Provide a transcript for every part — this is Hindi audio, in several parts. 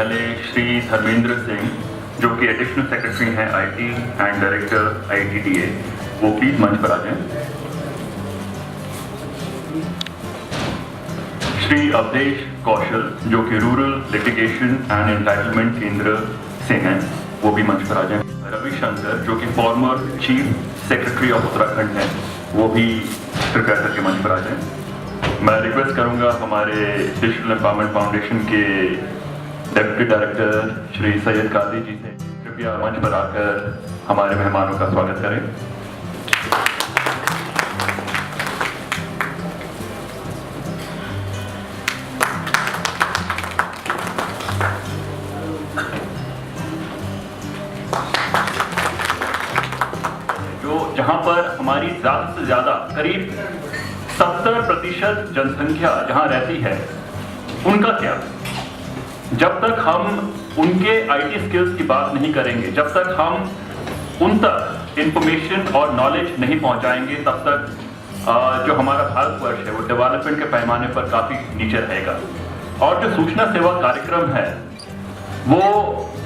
पहले श्री धर्मेंद्र सिंह जो कि एडिशनल सेक्रेटरी हैं आईटी एंड डायरेक्टर IITDA, वो प्लीज मंच पर आ जाएं। श्री अवधेश कौशल जो कि रूरल लिटिगेशन एंड एंटाइटलमेंट केंद्र से हैं, वो भी मंच पर आ जाएं। रविशंकर जो कि former chief secretary of Uttarakhand हैं, वो भी कृपया करके मंच पर आ जाएं। मैं रिक्वेस्ट करूंगा हमारे डिजिटल एम्पावरमेंट फाउंडेशन के डेप्यूटी डायरेक्टर श्री सैयद काजी जी से कृपया मंच पर आकर हमारे मेहमानों का स्वागत करें। जो जहां पर हमारी ज्यादा से ज्यादा करीब 70% जनसंख्या जहां रहती है, उनका क्या? जब तक हम उनके आईटी स्किल्स की बात नहीं करेंगे, जब तक हम उन तक इंफॉर्मेशन और नॉलेज नहीं पहुंचाएंगे, तब तक जो हमारा भारतवर्ष है वो डेवलपमेंट के पैमाने पर काफी नीचे रहेगा। और जो सूचना सेवा कार्यक्रम है वो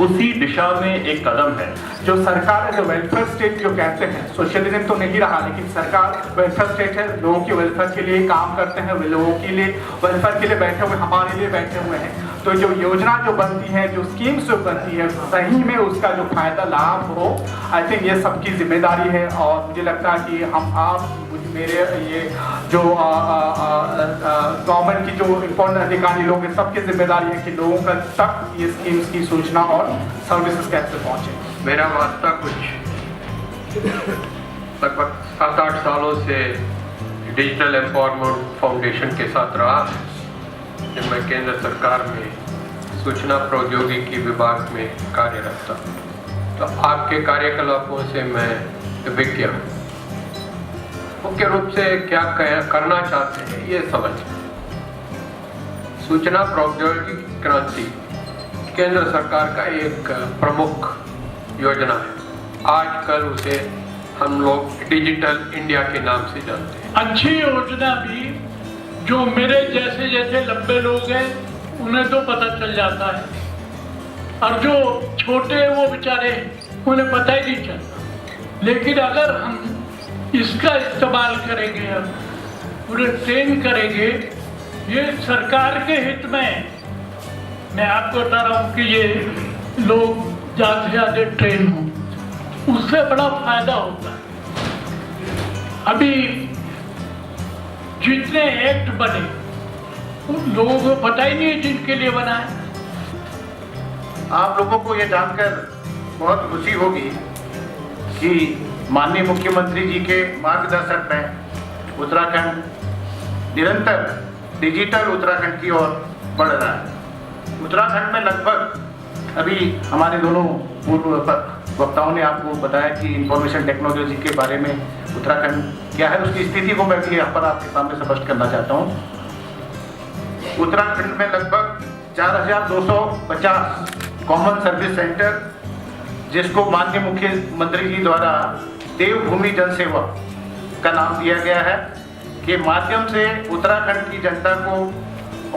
उसी दिशा में एक कदम है। जो सरकार है, जो वेलफेयर स्टेट जो कहते हैं, सोशलिज्म तो नहीं रहा, लेकिन सरकार वेलफेयर स्टेट है, लोगों के वेलफेयर के लिए काम करते हैं, लोगों के लिए वेलफेयर के लिए बैठे हुए, हमारे लिए बैठे हुए हैं। तो जो योजना जो बनती है, जो स्कीम्स जो बनती है, सही में उसका जो फायदा लाभ हो, आई थिंक ये सबकी जिम्मेदारी है। और मुझे लगता है कि हम आप मेरे ये जो गवर्नमेंट की जो इम्पोर्टेंट अधिकारी लोग हैं, सबकी जिम्मेदारी है कि लोगों का तक ये स्कीम्स की सूचना और सर्विसेज कैसे पहुंचे। मेरा वास्ता कुछ लगभग 7-8 सालों से डिजिटल एम्पावरमेंट फाउंडेशन के साथ रहा है, जब मैं केंद्र सरकार में सूचना प्रौद्योगिकी विभाग में कार्यरत था। तो आपके कार्यकलापों से मैं अभिज्ञ हूँ। मुख्य रूप से क्या करना चाहते हैं ये समझ। सूचना प्रौद्योगिकी क्रांति केंद्र सरकार का एक प्रमुख योजना है। आजकल उसे हम लोग डिजिटल इंडिया के नाम से जानते हैं। अच्छी योजना भी जो मेरे जैसे जैसे लंबे लोग हैं उन्हें तो पता चल जाता है, और जो छोटे हैं वो बेचारे उन्हें पता ही नहीं चलता। लेकिन अगर हम इसका इस्तेमाल करेंगे, उन्हें ट्रेन करेंगे, ये सरकार के हित में। मैं आपको बता रहा हूँ कि ये लोग ज़्यादा से ज़्यादा ट्रेन हों, उससे बड़ा फायदा होता है। अभी जितने एक्ट बने उन लोगों को पता ही नहीं है जिनके लिए बना है। आप लोगों को ये जानकर बहुत खुशी होगी कि माननीय मुख्यमंत्री जी के मार्गदर्शन में उत्तराखंड निरंतर डिजिटल उत्तराखंड की ओर बढ़ रहा है। उत्तराखंड में लगभग अभी हमारे दोनों पूर्व वक्ताओं ने आपको बताया कि इंफॉर्मेशन टेक्नोलॉजी के बारे में उत्तराखंड क्या है, उसकी स्थिति को मैं भी यहाँ पर आपके सामने स्पष्ट करना चाहता हूँ। उत्तराखंड में लगभग 4250 कॉमन सर्विस सेंटर, जिसको माननीय मुख्यमंत्री जी द्वारा देवभूमि जन सेवा का नाम दिया गया है, के माध्यम से उत्तराखंड की जनता को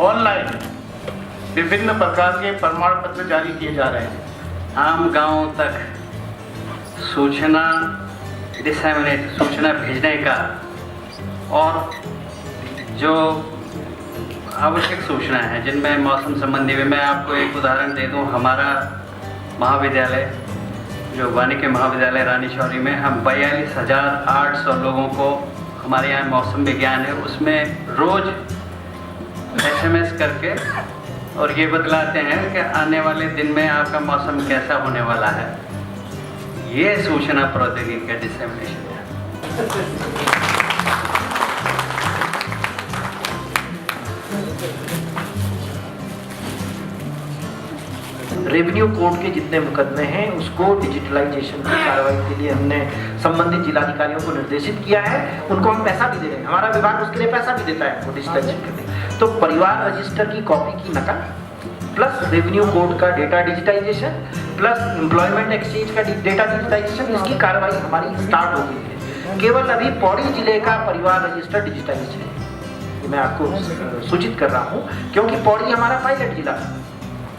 ऑनलाइन विभिन्न प्रकार के प्रमाण पत्र जारी किए जा रहे हैं। आम गांवों तक सूचना डिसेमिनेट, सूचना भेजने का, और जो आवश्यक सूचना है जिनमें मौसम संबंधी में, मैं आपको एक उदाहरण दे दूं। हमारा महाविद्यालय जो वानिकी महाविद्यालय रानी शौरी में, हम 42,800 लोगों को, हमारे यहाँ मौसम विज्ञान है, उसमें रोज SMS करके और ये बतलाते हैं कि आने वाले दिन में आपका मौसम कैसा होने वाला है। ये सूचना प्रौद्योगिकी का डिसेमिनेशन है। रेवेन्यू कोड के जितने मुकदमे हैं उसको डिजिटलाइजेशन की कार्रवाई के लिए हमने संबंधित जिलाधिकारियों को निर्देशित किया है। उनको हम पैसा भी दे रहे हैं, हमारा विभाग उसके लिए पैसा भी देता है वो डिजिटलाइजेशन करने। तो परिवार रजिस्टर की कॉपी की नकल प्लस रेवेन्यू कोड का data digitization plus employment exchange का डेटा डिजिटाइजेशन, इसकी कार्रवाई हमारी स्टार्ट हो गई है। केवल अभी पौड़ी जिले का परिवार रजिस्टर डिजिटाइज है, मैं आपको सूचित कर रहा हूँ, क्योंकि पौड़ी हमारा पायलट जिला है।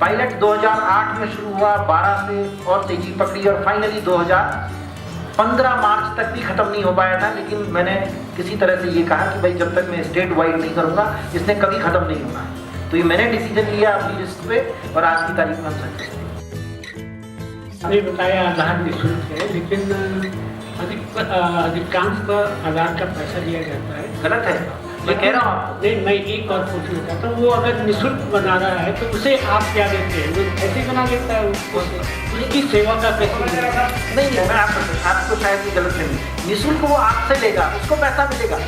पायलट 2008 में शुरू हुआ, 12 से और तेजी पकड़ी और फाइनली 2015 मार्च तक भी खत्म नहीं हो पाया था। लेकिन मैंने किसी तरह से ये कहा कि भाई जब तक मैं स्टेट वाइड नहीं करूँगा इसने कभी खत्म नहीं होना। तो ये मैंने डिसीजन लिया अपनी रिस्क पे और आज की तारीख में हम सक्सेस थे। अभी बताया आधार निःशुल्क है, लेकिन अधिकांश आधार का पैसा लिया जाता है। गलत है, मैं कह रहा हूँ आपको। नहीं, मैं एक और पूछना चाहता हूँ, वो अगर निःशुल्क बना रहा है तो उसे आप क्या देते हैं? वो ऐसे बना देता है उसको, उसकी सेवा का कैसे? नहीं, मैं आपको शायद ये गलत नहीं, निःशुल्क वो आपसे लेगा, उसको पैसा मिलेगा।